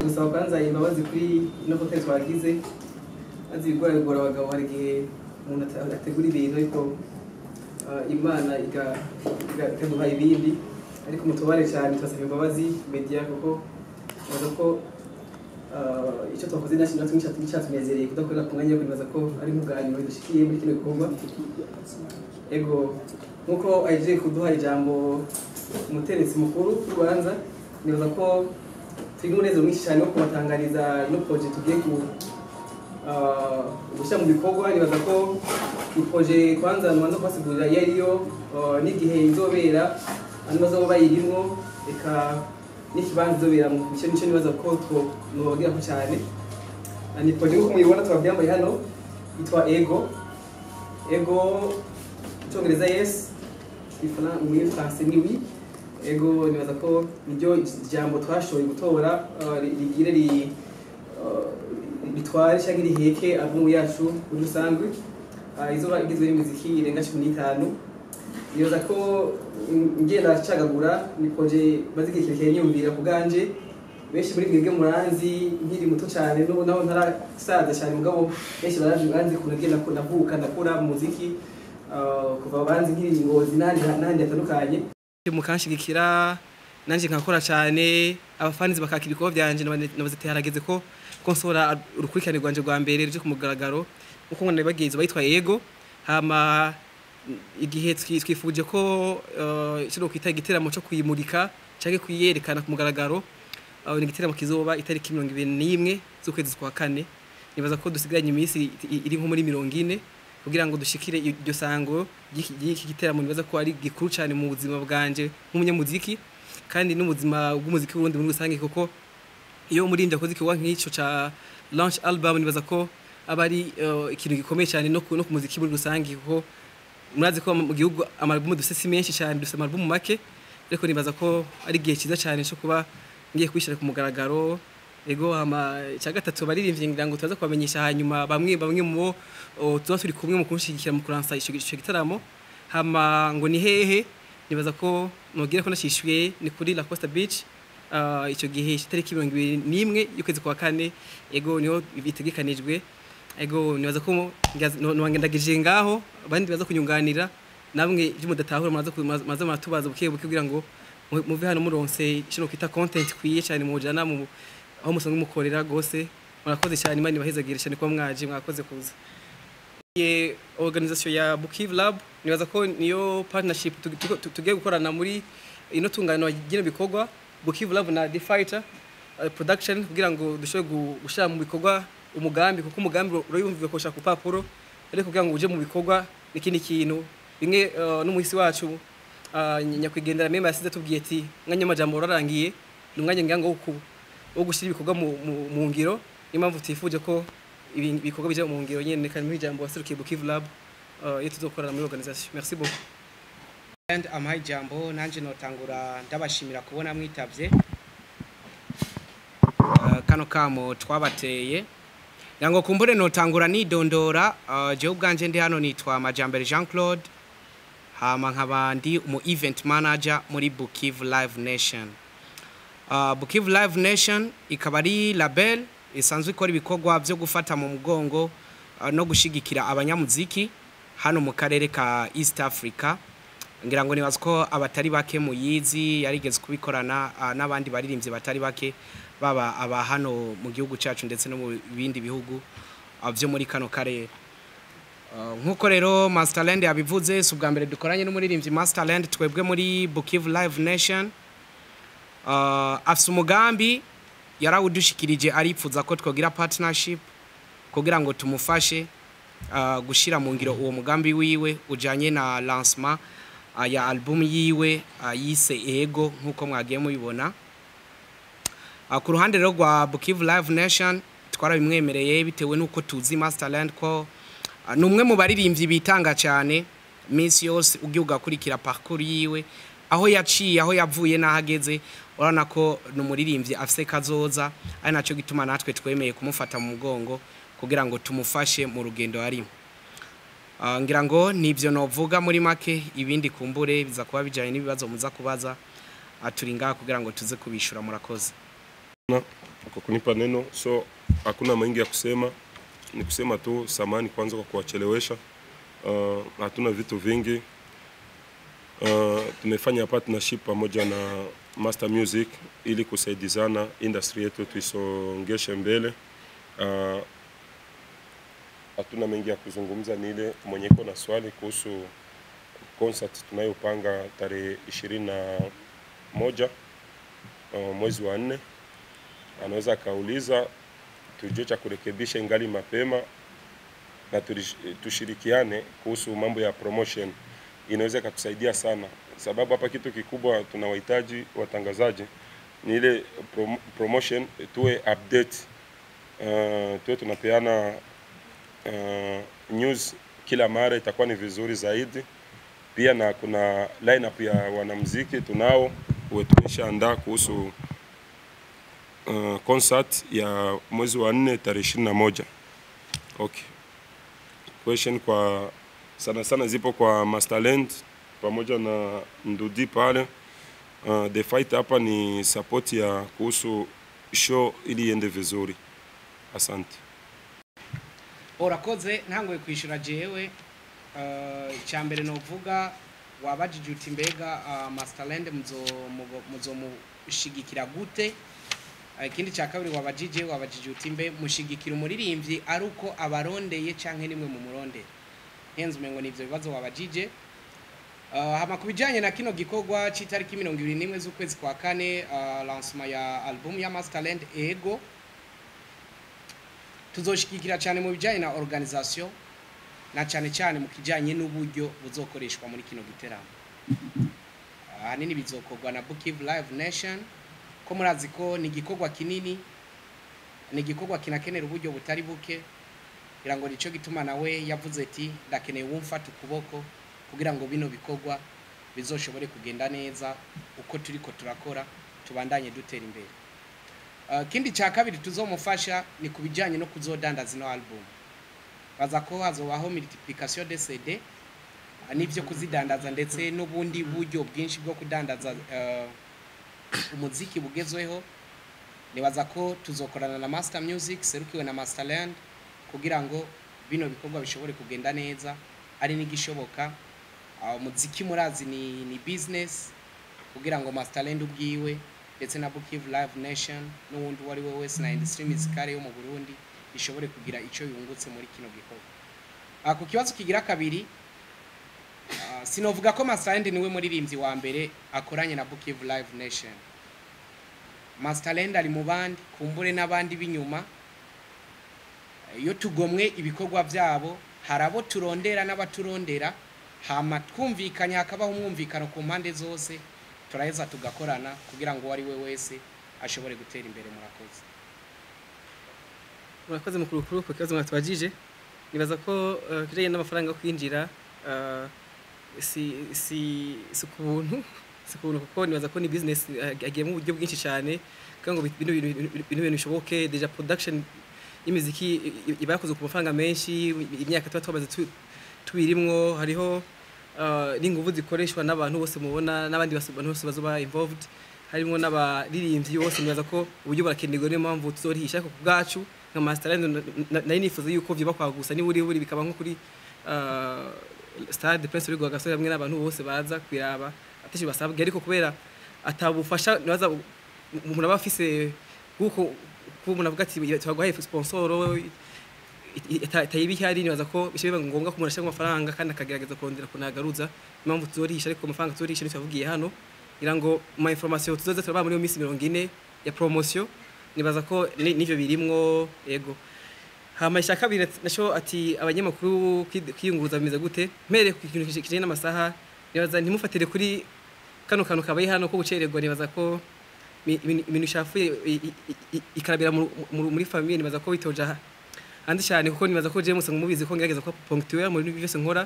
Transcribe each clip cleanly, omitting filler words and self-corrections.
gusaba kwanza imbabazi kuri no hotel twagize azi bigora abagabo hari gihe umuntu ategura ibintu ariko Imana ikaduha ibindi ariko mutubare cyane twasaba imbabazi media kuko baza ko icyo twakoze nashimye natwe cyatunezereye kudakorera ku mwanya wo kwibaza ko ari muganiro dushikiye muri kino gikorwa ego nkuko aje kuduha ijambo umuteretsi mukuru w'ubanza nibaza ko turi umunezero mwinshi cyane wo kubatangariza ino project tugiye gushyira mu bikorwa. Nibaza ko iproje kwanza nubanza kubasigurira iyo ariyo n'igihe izobera bazoba bayirimwo eka n'ikibanza izobera mu bice nico nibaza ko nobagira ko cyane. Ni proje nkuko muyibona twabyambaye hano yitwa ego icyongereza yes ifana muri français ni oui. Ego nibaza ko niryo jambo twashoboye gutora rigire bitware cyangwa riheke album yacu muri rusanzwe izoba igizwe n'imiziki irenga 15. Nibaza ko ngenda cagagura ni projet bazigikirikeye nyumvira kuganje benshi muri mwebwe muranzi nkiri muto cyane no naho ntarasaza cyane mugabo benshi baranzi kunagenda ko navuka ndakura mu muziki kuva banzi nkiri ngozi nandi atandukanye mukanshigikira nanje nkakora cyane abafanizi bakakira ibikorwa byanje nabaze harageze ko konsora urukurikirane rwanje rwa mbere ruje ku mugaragaro uko ngone bagize bayitwa ego hama igihe twifuje ko kino kwita igiteramo cyo kuyimurika cyangwa kuyerekana ku mugaragaro ni igiteramo kizoba itariki 21 z'ukwezi kwa kane. Nibaza ko dusigaranye iminsi iri nko muri 40 kugira ngo dushikire iryo sango y'iki giteramo. Nibaza ko ari gikuru cyane mu buzima bwanje nk'umunyamuziki kandi n'ubuzima bw'umuziki wundi muri rusange kuko iyo murindi akoze ikiwa nk'icyo ca launch album nibaza ko abari ikintu gikomeye cyane no ku muziki muri rusange kuko murazi ko mu gihugu amalbum dufise menshi cyane dufise amalbum make ariko nibaza ko ari gihe cyiza cyane cyo kuba ngiye kwishira ku mugaragaro. Ego ama cya gatatu baririmbye ngira ngo tuzaza kubamenyesha hanyuma bamwe mu tuba turi kumwe mu kunshigikira mu kuransa ico gitaramo hama ngo ni hehe. Nibaza ko nogira ko nashishuye ni kuri La Costa Beach icyo gihe itariki 21 y'ukwezi kwa kane. Ego niho bitegekanijwe. Ego nibaza ko nwangendagije ngaho abandi baza kunyunganira namwe byo mudatahura maze matubaza buke kugira ngo muve hano muronse kino kita content kwiye cyane mu jana mu aho musanzwe mukorera gose. Murakoze cyane Imana ibahezagire cyane ko mwaje mwakoze kuza. Ye organisation ya Bukivu Lab nibaza ko niyo partnership tugiye gukorana muri ino tungano gino bikorwa Bukivu Lab na The Fighter production kugira ngo dushobore gushira mu bikorwa umugambi kuko umugambi urayumviwe ko shaka kupapuro ariko kugira ngo uje mu bikorwa n'ikindi kintu bimwe n'umuhisi wacu nyakwigendera mema yasize tubwiye ati mwanya majambo urarangiye n'umwanya ngango wo gushira ibikorwa mu ngiro. Impamvu tifuje ko ibikorwa bije mu ngiro nyene kandi mu ijambo waserukiye Bukivu Lab yetu tuzokorana muri organisation. Merci beaucoup. And amaye jambo nanje notangura ndabashimira kubona mwitavye kano kamo twabateye yango kumbure notangura nidondora je ubwanje ndi hano nitwa Majambere Jean Claude hama nk'abandi umu event manager muri Bukivu Live Nation. Bukivu Live Nation ikaba ari label isanzwe ikora ibikorwa byo gufata mu mugongo no gushigikira abanyamuziki hano mu karere ka East Africa. Ngira ngo nibaza ko abatari bake mu yizi yarigeze kubikorana n'abandi baririmbye batari bake baba aba hano mu gihugu cyacu ndetse no mu bindi bihugu byo muri kano karere. Nkuko rero Masterland yabivuze subwa mbere dukoranye n'umuririmbyi Masterland twebwe muri Bukivu Live Nation. Afise umugambi yarawudushikirije aripfuza ko twogira partnership kugira ngo tumufashe gushira mu ngiro uwo mugambi wiwe ujanye na lancement ya album yiwe yise ego nkuko mwagiye mubibona. Ku ruhande rero rwa Bukivu Live Nation twarabimwemereye bitewe nuko tuzi Masterland ko numwe mu baririmbyi bitanga cyane minsi yose ugiuga kurikira parcours yiwe aho yaciye aho yavuye nahageze urana ko numuririmbyi afise kazoza ari naco gituma natwe twemeye kumufata mu mugongo kugira ngo tumufashe mu rugendo ari. Ngira ngo nivyo novuga muri make ibindi kumbure biza kuba bijanye n'ibibazo muza kubaza aturinga kugira ngo tuze kubishura. Murakoze. kwa kunipa neno. So hakuna mengi ya kusema, ni kusema tu samahani kwanza kwa kuwachelewesha. Hatuna vitu vingi. Tumefanya partnership pamoja na Master Music ili kusaidizana industry yetu tuisongeshe mbele. Hatuna mengi ya kuzungumza, ni ile mwenye iko na swali kuhusu concert tunayopanga tarehe 21 mwezi wa 4 anaweza kauliza, tujue cha kurekebisha ingali mapema na tushirikiane kuhusu mambo ya promotion. Inaweza kutusaidia sana, sababu hapa kitu kikubwa tunawahitaji watangazaji ni ile promotion, tuwe update, tuwe tunapeana news kila mara, itakuwa ni vizuri zaidi. Pia na kuna lineup ya wanamuziki tunao tumeshaandaa kuhusu concert ya mwezi wa 4 tarehe 21. Okay. Question kwa sana zipo kwa Masterland pamoja na Ndudi pale. The fight hapa ni support ya kuhusu show ili iende vizuri. Asante. Orakoze ntangoye kwishura jewe cyambere novuga wabajije uti mbega Masterland muzo mushigikira gute. Ikindi cya kabiri wabajije uti mbe mushigikira umuririmbyi ari uko abarondeye canke nimwe mu murondera. Henze umengo nivyo bibazo wabajije. Hama kubijanye na kino gikorwa citariki 21 z'ukwezi kwa 4 lancement ya album ya Masterland ego tuzoshikikira cyane mu bijanye na organisation na cyane mu kijanye n'uburyo buzokoreshwa muri kino giteramo. Hanini bizokorwa na VICHOU Live Nation, ko murazi ko ni gikorwa kinini, ni gikorwa kinakenera uburyo butari buke, kugira ngo nico gituma nawe yavuze ati ndakeneye wumfata ukuboko kugira ngo bino bikorwa bizoshobore kugenda neza uko turiko turakora tubandanye dutera imbere. Kindi cya kabiri tuzomufasha ni kubijanye no kuzodandaza no album. Baza ko hazobaho multiplication de CD n'ivyo kuzidandaza ndetse n'ubundi buryo bwinshi bwo kudandaza umuziki bugezweho. Nibaza ko tuzokorana na Master Music serukiwe na Masterland kugira ngo bino bikorwa bishobore kugenda neza. Ari nigishoboka umuziki murazi ni business, kugira ngo Masterland ubwiwe ndetse na VICHOU Live Nation n'uwundi wari we wese na industry musicale yo mu Burundi ishobore kugira ico yungutse muri kino gikorwa. Ku kibazo kigira kabiri, sinovuga ko Masterland niwe muririmbyi wa mbere akoranye na VICHOU Live Nation. Masterland ari mu bandi kumbure n'abandi binyuma. Iyo tugomwe ibikorwa byabo harabo turondera n'abaturondera, hama twumvikanya hakabaho umwumvikano ku mpande zose, turaheza tugakorana kugira ngo wari we wese ashobore gutera imbere. Murakoze mukuru ku kibazo mwatwajije. Nibaza ko kijanye n'amafaranga yo kwinjira si kubuntu kuko nibaza ko ni business agiye mu buryo bwinshi cyane kugira ngo bino bishoboke. Deja production y'imiziki ibakoze ku mafaranga menshi, imyaka twamaze tubirimwo, hariho n'inguvu zikoreshwa n'abantu bose mubona n'abandi bantu bose bazoba involved, harimo n'abaririmbyi bose. Nibaza ko uburyo burakenerwa, niyo mpamvu tuzorihisha ku bwacu nka Masterland. Nari nifuza yuko vyiba kwagusa ni buri bikaba nko kuri Stade Prince Rugwa Gasore hamwe n'abantu bose baza kwiraba atishye basabwe, ariko kubera atabufasha nibaza umuntu abafise guko umuntu avuga ati twagwaye sponsor itayibihari. Nibaza ko bishobora ngombwa ko umuntu ashaka amafaranga kandi akagerageza kurondera kunagaruza. Impamvu tuzorihisha, ariko amafaranga tuzorihisha nitwavugiye hano kugira ngo ma information tuzoze turaba muri minsi 40 ya promotion. Nibaza ko nivyo birimwo ego. Hama ishaka kabiri nasho ati abanyamakuru kwiyunguruza bimeze gute. Mere ku kintu kijanye n'amasaha, nibaza ntimufatire kuri kano kabaye hano ko gucererwa. Nibaza ko ibintu shafuye ikarabira muri famille. Nibaza ko bitoja andi cyane kuko nibaza ko James mubizi ko ngerageza ko punctuel muri byose nkora,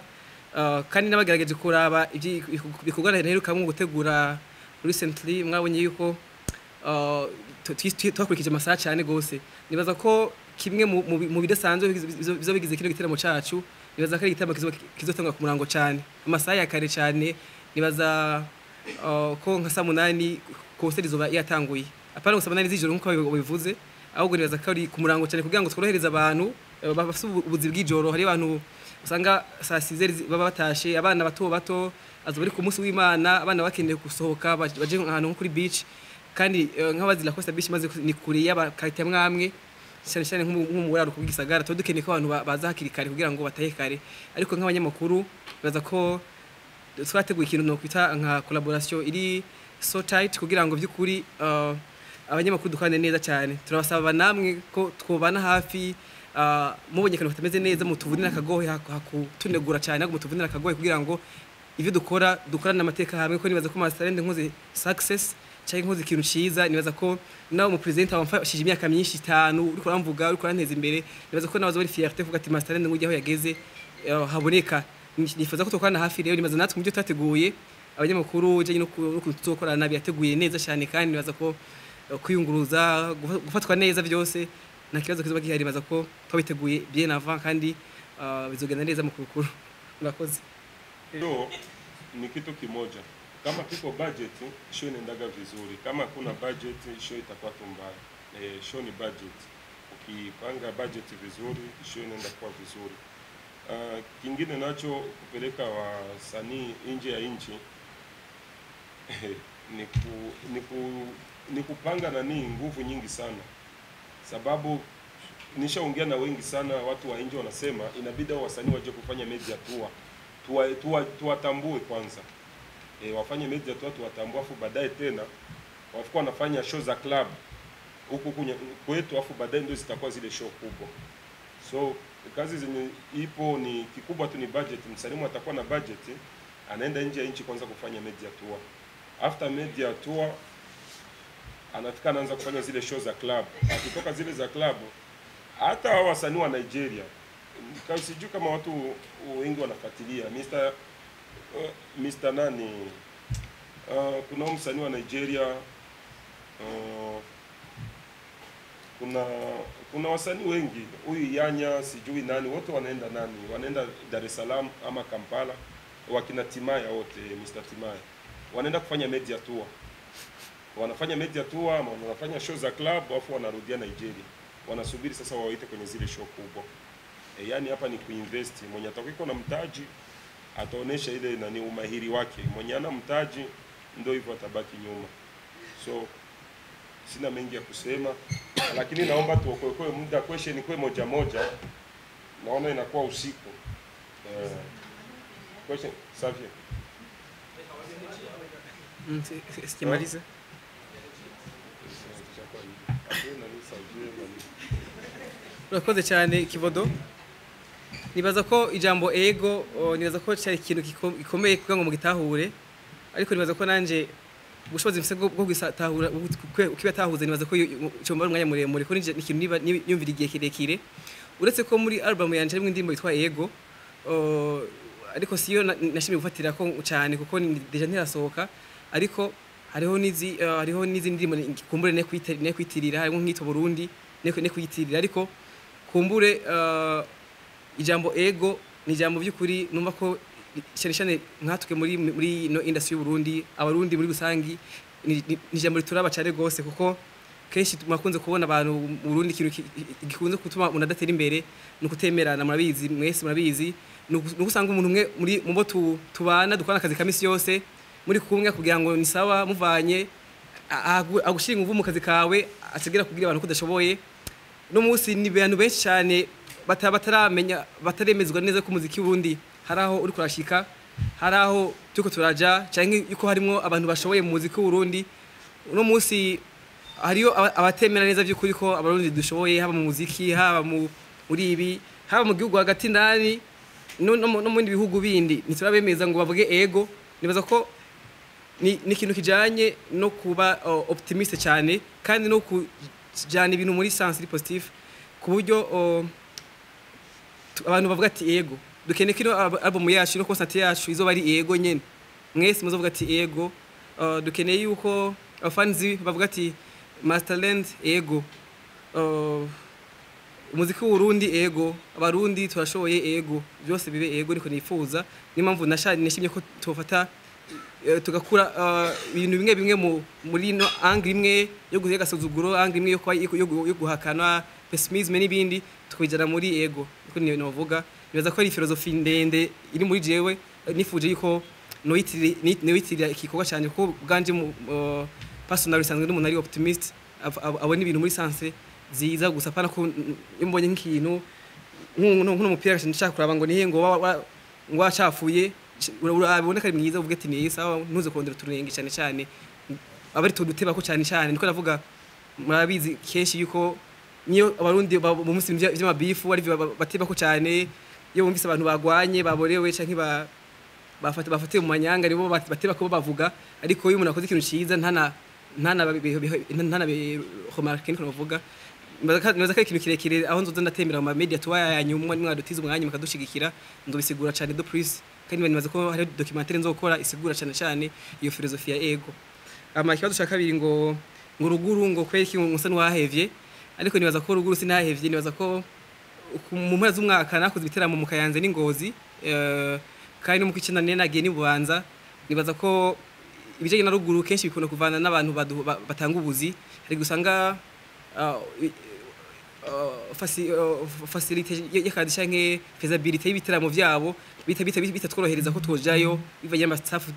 kandi nabagerageje kuraba ibikorwa naheruka mu gutegura recently. Mwabonye yuko twakurikije amasaha cyane gose. Nibaza ko kimwe mu bidasanzwe bizo bigize kino giteramo cyacu, nibaza ko ari igiteramo kizotanga ku murango cyane, amasaha ya kare cyane. Nibaza ko nka saa 8 concert izoba yatanguye, apana gusaba nari z'ijoro nkuko bivuze ahubwo nibaza ko ari ku murango cyane kugira ngo tworohereza abantu bafite ubuzi bw'ijoro. Hari abantu usanga saa 6 baba batashe, abana bato azo bari ku munsi w'Imana, abana bakeneye gusohoka baje ahantu kuri beach, kandi nk'abazila Costa Beach maze ni kure y'abakarite mwamwe cyane nk'umuraro ku gisagara, to dukeneye ko abantu baza hakiri kare kugira ngo batahe kare. Ariko nk'abanyamakuru baza ko twateguye ikintu no kwita nka collaboration iri so tight kugira ngo by'ukuri abanyamakuru dukane neza cyane. Turabasaba namwe ko twobana hafi, mubonye kantu katameze neza mutuvunira akagohe hakutunegura cyane, ahubwo mutuvunira akagohe kugira ngo ivyo dukorana amateka hamwe. Ko nibaza ko Masterland nkoze success cyangwa nkoze ikintu ciza, nibaza ko nawe mu president wamfashije imyaka myinshi 5 uriko ramvuga uriko ranteza imbere, nibaza ko nabazo bari fierté kuvuga ati Masterland ngujye aho yageze haboneka. Nifuza ko tokana hafi rero, nibaza natwe mu byo tateguye abanyamakuru je no kuzokorana nabi yateguye neza cyane, kandi nibaza ko kwiyunguruza gufatwa neza byose na kibazo kizoba gihari, nibaza ko twabiteguye bien avant kandi bizogenda neza mu kukuru. Murakoze. Ndio ni kitu kimoja, kama kiko budget show inaendaga vizuri, kama kuna budget show itakuwa tumbaya. Show ni budget, ukipanga budget vizuri show inaenda kwa vizuri. Kingine nacho kupeleka wasanii nje ya nchi ni kupanga nani nguvu nyingi sana, sababu nishaongea na wengi sana watu wa nje wanasema inabidi wasanii waje kufanya media tour tuwatambue kwanza, wafanye media tour tuwatambue, afu baadaye tena wafikuwa wanafanya show za club huku kwetu, afu baadaye ndio zitakuwa zile show kubwa. So kazi zenye ipo ni kikubwa tu ni budget. Msanii atakuwa na budget, anaenda nje ya nchi kwanza kufanya media tour. After media tour anafika anaanza kufanya zile show za club. Akitoka zile za club, hata hao wasanii wa Nigeria, sijui kama watu wengi wanafuatilia Mr. nani, kuna msanii wa Nigeria, kuna wasanii wengi, huyu Yanya sijui nani, wote wanaenda Dar es Salaam ama Kampala, wakina Timaya wote, Mr. Timaya wanaenda kufanya media tour. Wanafanya media tour ama wanafanya show za club, afu wanarudia Nigeria, wanasubiri sasa wawaite kwenye zile show kubwa. Yani hapa ni kuinvest. Mwenye atakuwa na mtaji ataonesha ile nani umahiri wake, mwenye ana mtaji ndio hivyo atabaki nyuma. So sina mengi ya kusema, lakini naomba tuokoe muda, question kwa moja, naona inakuwa usiku. Question safi. Sikimaliza. Urakoze cyane Kibodo. Nibaza ko ijambo ego, nibaza ko cyari ikintu gikomeye kugira ngo mugitahure, ariko nibaza ko nanje ubushobozi mfise bwo gusatahura ukibatahuza, nibaza ko cyomba umwanya muremure ko n'ikintu nyumvira igihe kirekire. Uretse ko muri album yanje harimo indirimbo yitwa Ego, ariko siyo nashimye gufatira ko cyane kuko deja ntirasohoka, ariko hariho nizi ndirimbo kumbure ne kwitirira, harimo nk'ito Burundi ne kwitirira, ariko kumbure ijambo ego ni ijambo by'ukuri numva ko cyane nkatuke muri no industry y'u Burundi, abarundi muri rusangi ni ijambo rituraba cyane gose, kuko kenshi tumakunze kubona abantu mu Burundi ikintu gikunze gutuma unadatera imbere no kutemerana. Murabizi mwese murabizi, no gusanga umuntu umwe muri mu bo tubana dukora akazi kamisi yose muri kumwe kugira ngo ni sawa muvanye agushinga uvu mu kazi kawe ategera kugira abantu kudashoboye. No munsi ni abantu benshi cyane bataramenya bataremezwa neza ko muziki w'ubundi haraho uri kurashika, haraho tuko turaja cyangwa yuko harimo abantu bashoboye mu muziki w'urundi. No munsi hariyo abatemera neza by'ukuri ko abarundi dushoboye, haba mu muziki, haba muri ibi, haba mu gihugu hagati ndani no mu bindi bihugu bindi, niturabemeza ngo bavuge ego. Nibaza ko ni ikintu kijanye no kuba optimiste cyane, kandi no kujana ibintu muri sense positive, ku buryo abantu bavuga ati ego. Dukeneye kino album yacu no concert yacu izoba ari ego nyene, mwese muzovuga ati ego. Dukeneye yuko fans bavuga ati Masterland ego, umuziki w'Urundi ego, abarundi turashoboye ego, byose bibe ego. Niko nifuza, ni mpamvu nashimye ko tofata tugakura ibintu bimwe bimwe muri no angle imwe yo guhega gasuzuguro, angle imwe yo guhakana pessimisme n'ibindi tukwijana muri ego. Niko novuga nibaza ko ari filosofi ndende iri muri jewe, nifuje yuko noyitirira ikikorwa cyane ko bwanje personally sanzwe n'umuntu ari optimist, abona ibintu muri sense ziza gusa pana ko imbonye nk'ikintu nk'umupira nshaka kuraba ngo nihe ngo wacafuye urabona ko ari mwiza uvuga ati ni sawa, ntuze kondera turenge cyane cyane abari tuduteba ko cyane cyane. Niko navuga murabizi kenshi yuko niyo abarundi mu munsi by'amabifu ari bateba ko cyane, iyo bumvise abantu bagwanye baborewe canke bafatiye mu manyanga nibo bateba ko bavuga, ariko iyo umuntu akoze ikintu cyiza ntana remarque. Niko navuga nibaza ko ikintu kirekire aho nzoza ndatembera mu media tuwa yanyuma mwadutiza umwanya mukadushigikira, ndobisigura cyane do please, kandi nibaza ko hari documentaire nzokora isigura cyane iyo filosofi ya ego. Ikibazo cya kabiri ngo ruguru ngo kweki musa n'uwahevye, ariko nibaza ko ruguru sinahevye. Nibaza ko mu mpera z'umwaka nakoze ibiteramo mu Kayanza n'Ingozi, kandi no mu kwicana nagiye ni Bubanza. Nibaza ko ibijanye na ruguru kenshi bikunda kuvana n'abantu batanga ubuzi, ari gusanga facilité yakadi canke feasibilité y'ibiteramo vyabo bita tworohereza ko twojayo, bivanye n'amastaff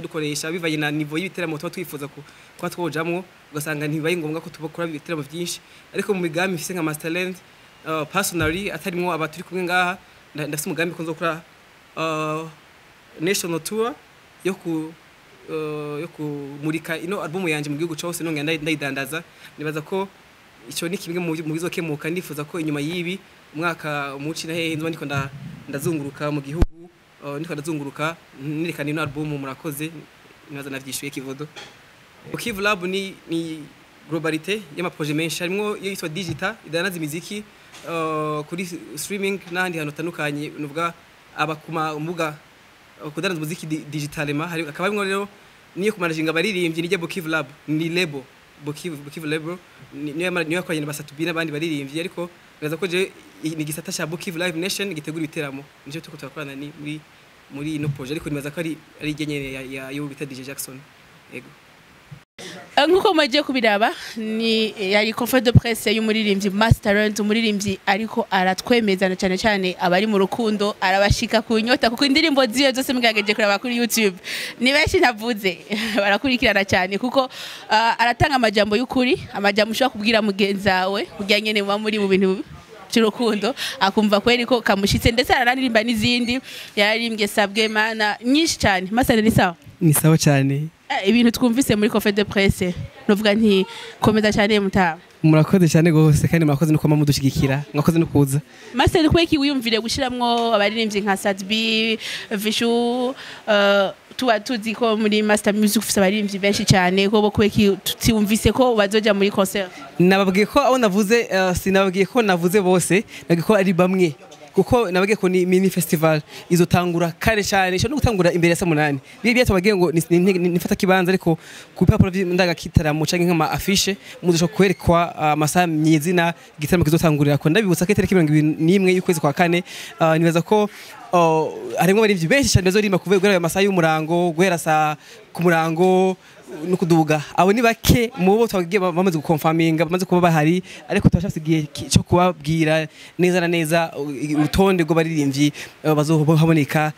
dukoresha, bivanye na niveau y'ibiteramo twifuza ko twojamwo, ugasanga ntibaye ngombwa ko tubakora ibiteramo byinshi. Ariko mu migambi mfise nka Masterland personally atarimwo abaturi kumwe ngaha, ndafise umugambi ko nzokora national tour yo kumurika ino album yanje mu gihugu cyose no ngenda ndayidandaza. Nibaza ko ico ni kimwe mu bizokemuka. Ndifuza ko inyuma yibi umwaka umuci na hehe ndiko ndazunguruka mu gihugu, ndiko ndazunguruka nerekana ino album. Murakoze, nibaza navyishuye kivodo. Kivu Lab ni globalite y'ama projet menshi, harimo yitwa digital idanaza imiziki kuri streaming n'ahandi hantu hatandukanye, nuvuga abakuma mbuga kudandaza muziki digitalema. Akaba harimo rero niyo kumanajinga baririmbyi nije Kivu Lab, ni label Kivu Label, niyo kwanye basatubina abandi baririmbyi. Ariko ngaza ko je ni gisata cha Kivu Live Nation gitegura ibiteramo, nico tukotakorana ni muri no projet. Ariko nibaza ko ari genye ya yo bita DJ Jackson. Yego, nkuko mwagiye kubiraba ni yari conférence de presse y'umuririmbyi Masterland, umuririmbyi ariko aratwemezana cyane abari mu rukundo, arabashika ku nyota kuko indirimbo ziyo zose mugagaje kuraba kuri YouTube ni benshi ntavuze barakurikirana cyane kuko aratanga amajambo y'ukuri, amajambo ushobora kubwira mugenzawe kugira nyene muba muri mu bintu cy'urukundo akumva kweri ko kamushitse, ndetse araririmba n'izindi yaririmbye sabwe mana nyinshi cyane. Masterland ni sawa? Ni sawa cyane. Ibintu twumvise muri conférence de presse novuga nti komeza cyane mutaba. Murakoze cyane gose, kandi murakoze no kwama mudushigikira, mwakoze no kuza. Masterland kweki wiyumvire gushiramwo abaririmbyi nka Sadbi, VICHOU, tuba tuzi ko muri Master Music ufite abaririmbyi benshi cyane, ko bo kweki tuumvise ko bazoja muri concert. Nababwiye ko abo navuze sinababwiye ko navuze bose, nabwiye ko ari bamwe, kuko nababwiye ko ni mini festival izotangura kare cyane, cyo no gutangura imbere ya saa 8. Bibi yatabagiye ngo nifata kibanza, ariko ku bipapuro by'indagakitaramo canke nk'ama affiche muzosho kwerekwa amasaha myizina igitaramo kizotangurira ko. Ndabibutsa ko itariki 21 y'ukwezi kwa kane. Nibaza ko harimo barivyi benshi cyane bazorimba kuvuga ayo masaha y'umurango guhera saa ku murango no kuduga. Abo ni bake mu bo twagiye bamaze gukonfaminga, bamaze kuba bahari, ariko twashasigiye cyo kubabwira neza na neza urutonde rwo baririmbyi bazohaboneka.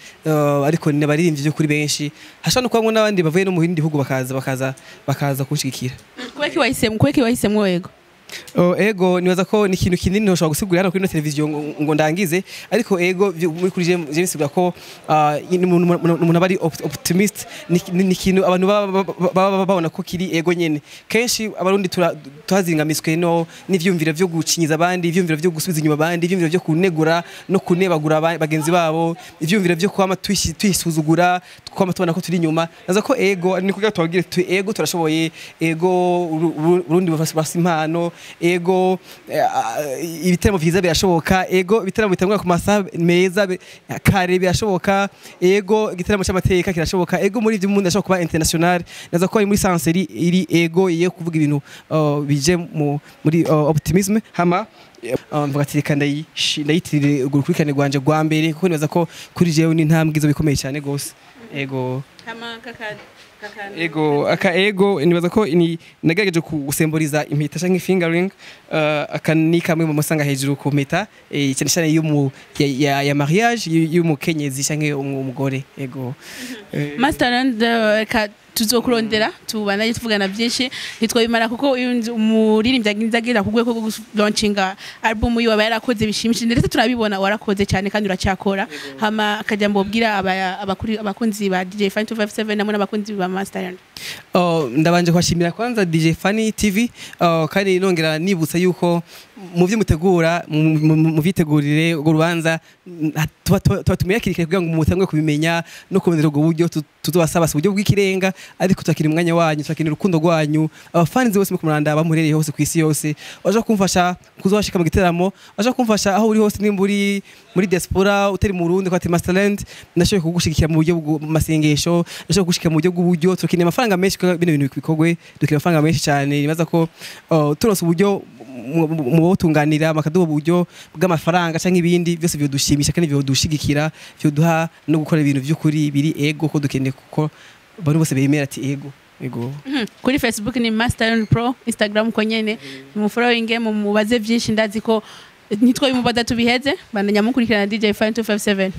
Ariko ni baririmbyi byo kuri benshi, hashano kwamwe n'abandi bavuye no mu bindi bihugu bakaza kushigikira. Kweki wahisemwo ego? Ego nibaza ko ni ikintu kinini ntoshobora gusigurira hano kuri televiziyo ngo ndangize, ariko ego muri kuri je bisigura ko umuntu abari optimist, ni ikintu abantu babona ko kiri ego nyene. Kenshi abarundi tuhazingamiswe no n'ivyumviro byo gucinyiza abandi, ivyumviro byo gusubiza inyuma abandi, ivyumviro byo kunegura no kunebagura bagenzi babo, ivyumviro byo kwama twisuzugura, kwama tubona ko turi inyuma. Naza ko ego ni kugira tubagire tu ego turashoboye, ego Burundi bafise impano, ego ibiteramo vyiza birashoboka, ego ibiteramo bitangwa ku masaha meza kare birashoboka, ego igiteramo cy'amateka kirashoboka, ego muri ivyo umuntu ashobora kuba international. Naza ko ari muri sanseri iri ego iye kuvuga ibintu bije muri optimism. Hama mvuga ati reka ndayitirire urukurikirane rwanje rwa mbere, kuko nibaza ko kuri jewe ni ntambwe izo bikomeye cyane gose. ego Kama kaka ego aka ego nibaza ko ni nagerageje gusemboriza impeta canke fingering aka ni kamwe mu musanga hejuru ku mpeta cyane cyane ya mariage y'umukenyezi canke umugore ego Masterland tuzokurondera tubanaye tuvugana byinshi nitwabimara kuko umuririmbyi agira kugwe ko launchinga album yiwe yarakoze bishimishije ndetse turabibona warakoze cyane kandi uracyakora hama akajya mbobwira abakunzi ba DJ Fani 257 namwe n'abakunzi ba Masterland. Ndabanje kwashimira kwanza DJ Fani TV kandi nongera nibutsa yuko mu byo mutegura mu vitegurire ugo rubanza tubatumiyakirike kugira ngo mutangwe kubimenya no kubonera ubwo buryo tuzobasaba uburyo bw'ikirenga ariko tutakira umwanya wanyu tutakira urukundo rwanyu abafanizi bose mukumuranda bamurereye hose kwisi yose baje kumfasha kuzobashika mu giteramo baje kumfasha aho uri hose nimburi muri diaspora utari mu Burundi kwati Masterland nashoboye kugushigikira mu buryo bw'amasengesho nashoboye kugushikira mu buryo bw'uburyo tukinye amafaranga menshi bino bintu bikogwe dukira amafaranga menshi cyane nibaza ko turonse uburyo mu botunganira makaduha uburyo bw'amafaranga canke ibindi byose byo dushimisha kandi byo dushigikira byo duha no gukora ibintu by'ukuri biri ego ko dukeneye kuko bari bose bemera ati ego kuri Facebook ni Masterland Pro, Instagram ko nyene mu following mu mubaze byinshi ndazi ko nitwo bimubaza tubiheze bandanya mukurikirana DJ Fani 257.